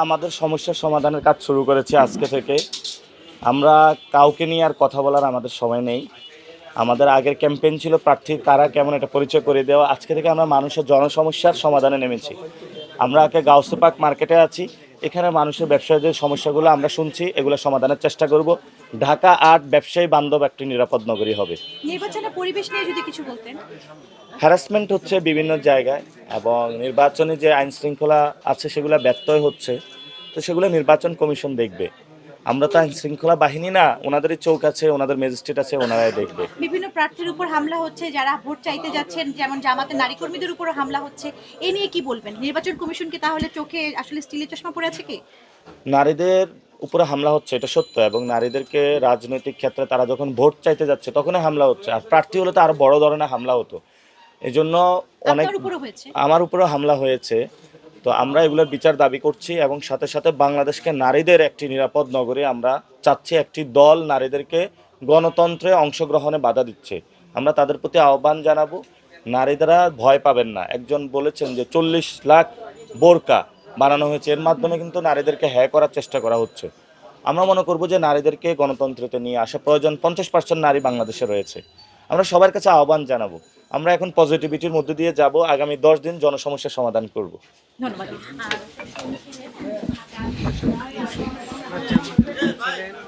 আমাদের সমস্যার সমাধানের কাজ শুরু করেছি আজকে থেকে। আমরা কাউকে নিয়ে আর কথা বলার আমাদের সময় নেই। আমাদের আগের ক্যাম্পেইন ছিল প্রার্থী কারা কেমন এটা পরিচয় করে দেওয়া। আজকে থেকে আমরা মানুষের জনসমস্যার সমাধানে নেমেছি। আমরা গাউসে পার্ক মার্কেটে আছি। এখানে মানুষের ব্যবসায় যে সমস্যাগুলো আমরা শুনছি এগুলো সমাধানের চেষ্টা করব। ঢাকা ৮ ব্যবসায়ী বান্ধব একটি নিরাপদ নগরী হবে। নির্বাচনের পরিবেশ নিয়ে যদি কিছু বলতেন। হ্যারাসমেন্ট হচ্ছে বিভিন্ন জায়গায় এবং নির্বাচনে যে আইন শৃঙ্খলা আছে সেগুলো ব্যত্যয় হচ্ছে, তো সেগুলো নির্বাচন কমিশন দেখবে। আমরা তো আইন শৃঙ্খলা বাহিনী না, ওনাদেরই চৌক আছে, ওনাদের ম্যাজিস্ট্রেট আছে, ওনারাই দেখবে। বিভিন্ন প্রার্থীর উপর হামলা হচ্ছে, যারা ভোট চাইতে যাচ্ছেন, যেমন জামাতের নারী কর্মীদের উপর হামলা হচ্ছে, এ নিয়ে কি বলবেন? নির্বাচন কমিশন কি তাহলে চোখে আসলে স্টিলের চশমা পরে আছে কি? নারীদের উপরে হামলা হচ্ছে এটা সত্য, এবং নারীদেরকে রাজনৈতিক ক্ষেত্রে তারা যখন ভোট চাইতে যাচ্ছে তখনই হামলা হচ্ছে। আর প্রার্থী হলে তো আরো বড় ধরনের হামলা হতো। এই জন্য অনেক আপনার উপরও হয়েছে। আমার উপরেও হামলা হয়েছে। তো আমরা এগুলোর বিচার দাবি করছি এবং সাথে সাথে বাংলাদেশকে নারীদের একটি নিরাপদ নগরে আমরা চাচ্ছি। একটি দল নারীদেরকে গণতন্ত্রে অংশগ্রহণে বাধা দিচ্ছে, আমরা তাদের প্রতি আহ্বান জানাবো। নারীরা ভয় পাবেন না। একজন বলেছেন যে 40 লাখ বোরকা বানানো হয়েছে, এর মাধ্যমে কিন্তু নারীদেরকে হ্যাঁ করার চেষ্টা করা হচ্ছে। আমরা মনে করব যে নারীদেরকে গণতন্ত্রতে নিয়ে আসা প্রয়োজন। 50% নারী বাংলাদেশে রয়েছে। আমরা সবার কাছে আহ্বান জানাবো। আমরা এখন পজিটিভিটির মধ্যে দিয়ে যাব, আগামী 10 দিন জনসমস্যার সমাধান করব। ধন্যবাদ।